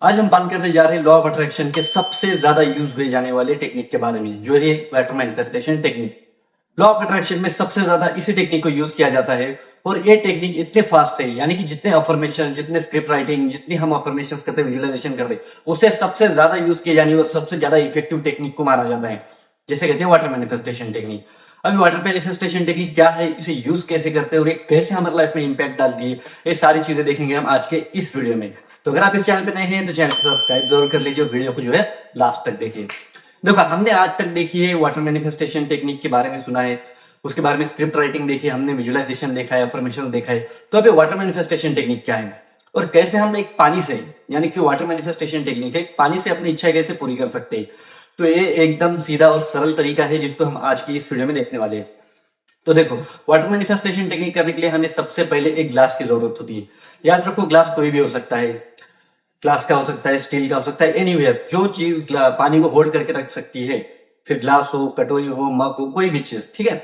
आज हम बात करने जा रहे हैं लॉ ऑफ अट्रैक्शन के सबसे ज्यादा यूज हुए जाने वाले टेक्निक के बारे में, जो है water manifestation technique. Law of attraction में सबसे ज्यादा इसी टेक्निक को यूज किया जाता है और ये टेक्निक इतने फास्ट है, यानी कि जितने अफर्मेशन, जितने स्क्रिप्ट राइटिंग, जितनी हम अफर्मेशन करते हैं, विजुअलाइजेशन करते हैं, उससे सबसे ज्यादा यूज किए जाने और सबसे ज्यादा इफेक्टिव टेक्निक को माना जाता है, जिसे कहते हैं वाटर मैनिफेस्टेशन टेक्निक। अभी वाटर मैनिफेस्टेशन टेक्निक क्या है, इसे यूज कैसे करते हैं और ये कैसे हमारे लाइफ में इंपैक्ट डालती है, ये सारी चीजें देखेंगे हम आज के इस वीडियो में। तो अगर आप इस चैनल पे नए हैं तो चैनल को सब्सक्राइब जरूर कर लीजिए और वीडियो को जो है लास्ट तक देखिए। देखो, हमने आज तक देखी है वाटर मैनिफेस्टेशन टेक्निक के बारे में सुना है, उसके बारे में स्क्रिप्ट राइटिंग देखी, हमने विजुअलाइजेशन देखा है, अफर्मेशन देखा है। तो अभी वाटर मैनिफेस्टेशन टेक्निक क्या है और कैसे हम एक पानी से, यानी कि वाटर मैनिफेस्टेशन टेक्निक है, पानी से अपनी इच्छा कैसे पूरी कर सकते हैं। तो ये एकदम सीधा और सरल तरीका है जिसको हम आज की इस वीडियो में देखने वाले हैं। तो देखो, वाटर मैनिफेस्टेशन टेक्निक करने के लिए हमें सबसे पहले एक ग्लास की जरूरत होती है। याद रखो, ग्लास कोई भी हो सकता है, ग्लास का हो सकता है, स्टील का हो सकता है, एनीवेयर जो चीज पानी को होल्ड करके रख सकती है, फिर ग्लास हो, कटोरी हो, मग हो, कोई भी चीज, ठीक है।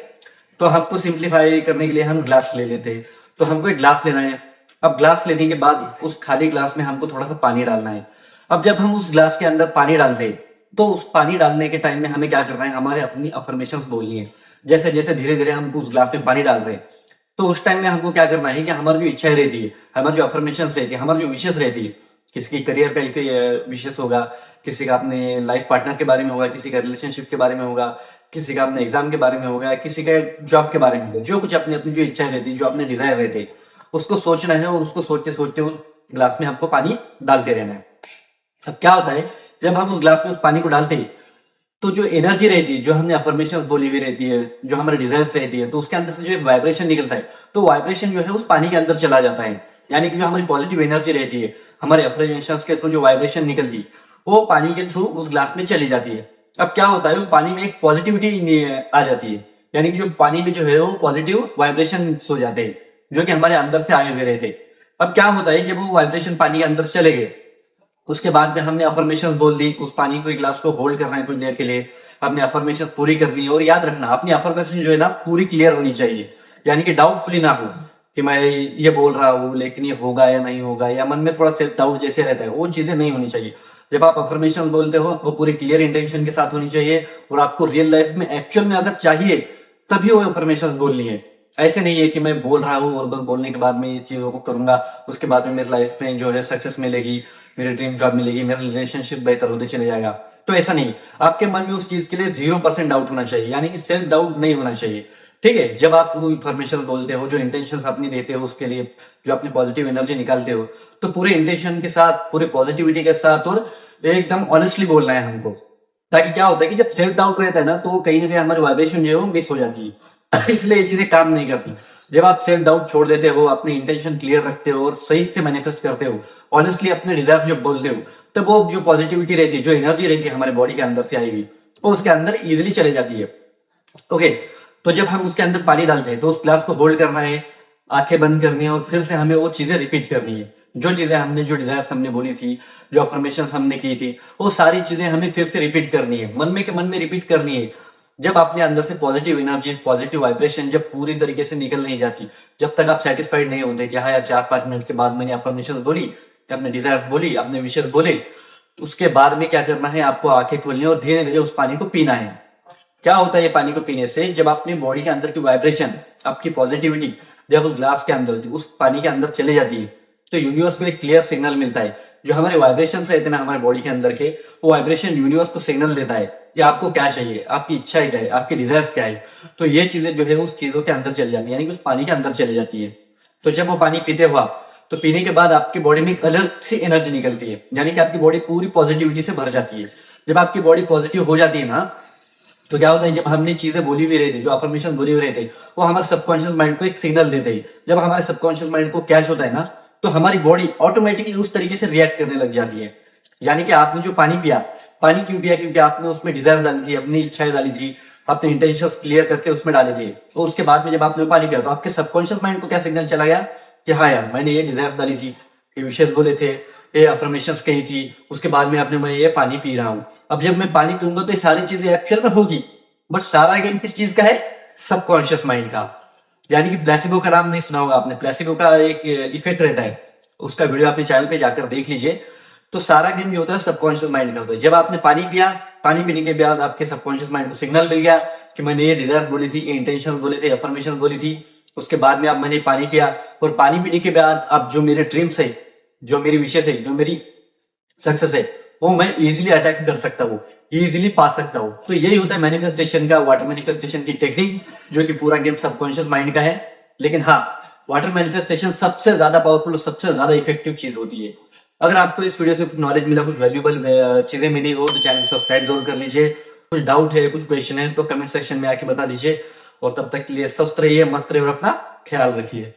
तो हमको सिंप्लीफाई करने के लिए हम ग्लास ले लेते हैं। तो हमको एक ग्लास लेना है। अब ग्लास लेने के बाद उस खाली ग्लास में हमको थोड़ा सा पानी डालना है। अब जब हम उस ग्लास के अंदर पानी डालते हैं तो उस पानी डालने के टाइम में हमें क्या करना है, हमारे अपनी अफर्मेशंस बोलनी है। जैसे जैसे धीरे धीरे हम उस ग्लास में पानी डाल रहे हैं, तो उस टाइम में हमको क्या करना है कि हमारी जो इच्छाएं रहती है, हमारी जो अफर्मेशंस रहती है, हमारी जो विशेष रहती है, किसी की करियर का विशेष होगा, किसी का अपने लाइफ पार्टनर के बारे में होगा, किसी का रिलेशनशिप के बारे में होगा, किसी का अपने एग्जाम के बारे में होगा, किसी का जॉब के बारे में होगा, जो कुछ अपनी अपनी जो इच्छाएं रहती है, जो अपने डिजायर रहते हैं, उसको सोचना है और उसको सोचते सोचते उस ग्लास में हमको पानी डालते रहना है। अब क्या होता है, जब हम उस ग्लास में उस पानी को डालते हैं तो जो एनर्जी रहती है, जो हमने अफर्मेशन बोली हुई रहती है, जो हमारे डिजायर रहती है, तो उसके अंदर से जो एक वाइब्रेशन निकलता है, तो वाइब्रेशन जो है उस पानी के अंदर चला जाता है। यानी कि जो हमारी पॉजिटिव एनर्जी रहती है, हमारे अफर्मेशन के थ्रू जो वाइब्रेशन निकलती है, वो पानी के थ्रू उस ग्लास में चली जाती है। अब क्या होता है, वो पानी में एक पॉजिटिविटी आ जाती है, यानी कि जो पानी में जो है वो पॉजिटिव वाइब्रेशन हो जाते हैं, जो कि हमारे अंदर से आए हुए रहते हैं। अब क्या होता है, जब वो वाइब्रेशन पानी के अंदर चले गए, उसके बाद में हमने अफर्मेशन बोल दी, उस पानी को, एक ग्लास को होल्ड करना है कुछ देर के लिए, अपने अफर्मेशन पूरी करनी है। और याद रखना, अपनी अफर्मेशन जो है ना पूरी क्लियर होनी चाहिए, यानी कि डाउटफुली ना हो कि मैं ये बोल रहा हूँ लेकिन ये होगा या नहीं होगा, या मन में थोड़ा सेल्फ डाउट जैसे रहता है, वो चीजें नहीं होनी चाहिए। जब आप अफर्मेशन बोलते हो वो पूरी क्लियर इंटेंशन के साथ होनी चाहिए और आपको रियल लाइफ में एक्चुअल में अगर चाहिए तभी वो अफर्मेशन बोलनी है। ऐसे नहीं है कि मैं बोल रहा हूँ और बस बोलने के बाद में ये चीजों को करूंगा, उसके बाद में मेरी लाइफ में जो है सक्सेस मिलेगी, मेरी ड्रीम जॉब मिलेगी, मेरा रिलेशनशिप बेहतर होते चले जाएगा। तो ऐसा नहीं, आपके मन में उस चीज के लिए 0% डाउट होना चाहिए, यानी कि सेल्फ डाउट नहीं होना चाहिए। ठीक है, जब आप कोई इन्फॉर्मेशन बोलते हो, जो इंटेंशन अपनी देते हो उसके लिए, जो अपनी पॉजिटिव एनर्जी निकालते हो, तो पूरे इंटेंशन के साथ, पूरे पॉजिटिविटी के साथ और एकदम ऑनेस्टली बोलना है हमको। ताकि क्या होता है कि जब सेल्फ डाउट रहता है ना, तो कहीं ना कहीं हमारी वाइब्रेशन जो है वो मिस हो जाती है, इसलिए ये चीजें काम नहीं करती। जब आप सेल्फ डाउट छोड़ देते हो, अपनी इंटेंशन क्लियर रखते हो और सही से मैनिफेस्ट करते हो, ऑनेस्टली अपने डिजायर जो बोलते हो, तब वो जो पॉजिटिविटी रहती है, जो एनर्जी रहती है हमारे बॉडी के अंदर से आएगी, वो उसके अंदर इजिली चले जाती है। ओके, तो जब हम उसके अंदर पानी डालते हैं तो उस ग्लास को होल्ड करना है, आंखें बंद करनी है और फिर से हमें वो चीजें रिपीट करनी है। जो चीजें हमने, जो डिजायर्स हमने बोली थी, जो अफर्मेशन हमने की थी, वो सारी चीजें हमें फिर से रिपीट करनी है, मन में के मन में रिपीट करनी है। जब अपने अंदर से पॉजिटिव एनर्जी, पॉजिटिव वाइब्रेशन जब पूरी तरीके से निकल नहीं जाती, जब तक आप सेटिस्फाइड नहीं होते कि हाँ यार 4-5 मिनट के बाद मैंने अफर्मेशन बोली, अपने डिजायर्स बोली, अपने विशेष बोले, उसके बाद में क्या करना है, आपको आंखें खोलनी है और धीरे धीरे उस पानी को पीना है। क्या होता है ये पानी को पीने से, जब अपनी बॉडी के अंदर की वाइब्रेशन, आपकी पॉजिटिविटी जब उस ग्लास के अंदर, उस पानी के अंदर चले जाती है, तो यूनिवर्स को एक क्लियर सिग्नल मिलता है। जो हमारे वाइब्रेशंस रहते हैं ना हमारे बॉडी के अंदर के, वो वाइब्रेशन यूनिवर्स को सिग्नल देता है कि आपको क्या चाहिए, आपकी इच्छा क्या है, आपकी डिजायर्स क्या है। तो ये चीजें जो है उस चीजों के अंदर चली जाती है, यानी कि उस पानी के अंदर चली जाती है। तो जब वो पानी पीते हुआ, तो पीने के बाद आपकी बॉडी में एक अलग सी एनर्जी निकलती है, यानी कि आपकी बॉडी पूरी पॉजिटिविटी से भर जाती है। जब आपकी बॉडी पॉजिटिव हो जाती है ना, तो क्या होता है, जब हमने चीजें बोली हुई रहती, जो अफर्मेशन बोली हुई रहती, वो हमारे सबकॉन्शियस माइंड को एक सिग्नल देते हैं। जब हमारे सबकॉन्शियस माइंड को कैच होता है ना, तो हमारी बॉडी ऑटोमेटिकली उस तरीके से रिएक्ट करने लग जाती है। यानी कि आपने जो पानी पिया, पानी क्यों पिया, क्योंकि आपने उसमें डिजायर डाली थी, अपनी इच्छाएं डाली थी, अपने इंटेंशंस क्लियर करके उसमें डाले थे। और उसके बाद में जब आपने पानी पिया, तो आपके सबकॉन्शियस माइंड को क्या सिग्नल चला गया कि हाँ यार मैंने ये डिजायर डाली थी, ये विशेष बोले थे, ये अफर्मेशंस कही थी, उसके बाद में आपने, मैं ये पानी पी रहा हूँ। अब जब मैं पानी पीऊंगा तो ये सारी चीजें एक्चुअल में होगी, बट सारा गेम किस चीज का है, सबकॉन्शियस माइंड का। यानी कि प्लेसिबो का नाम नहीं सुना होगा आपने, प्लेसिबो का एक इफेक्ट रहता है, उसका वीडियो अपने चैनल पे जाकर देख लीजिए। तो सारा गेम ये होता है सबकॉन्शियस माइंड का होता है। जब आपने पानी पिया, पानी पीने के बाद आपके सबकॉन्शियस माइंड को सिग्नल मिल गया कि मैंने ये डिजायर बोली थी, ये इंटेंशन बोले थे, अफर्मेशन बोली थी। उसके बाद में अब मैंने पानी पिया, और पानी पीने के बाद अब जो मेरे ड्रीम्स है, जो मेरी विशेष है, जो मेरी सक्सेस है, वो मैं इजीली अटैक कर सकता हूँ, इजीली पा सकता हूँ। तो यही होता है मैनिफेस्टेशन का, वाटर मैनिफेस्टेशन की टेक्निक, जो कि पूरा गेम सबकॉन्शियस माइंड का है। लेकिन हाँ, वाटर मैनिफेस्टेशन सबसे ज्यादा पावरफुल, सबसे ज्यादा इफेक्टिव चीज होती है। अगर आपको इस वीडियो से कुछ नॉलेज मिला, कुछ वैल्यूबल चीजें मिली हो, तो चैनल सब्सक्राइब जरूर कर लीजिए। कुछ डाउट है, कुछ क्वेश्चन है, तो कमेंट सेक्शन में आके बता दीजिए। और तब तक के लिए स्वस्थ रहिए, मस्त रहिए और अपना ख्याल रखिए।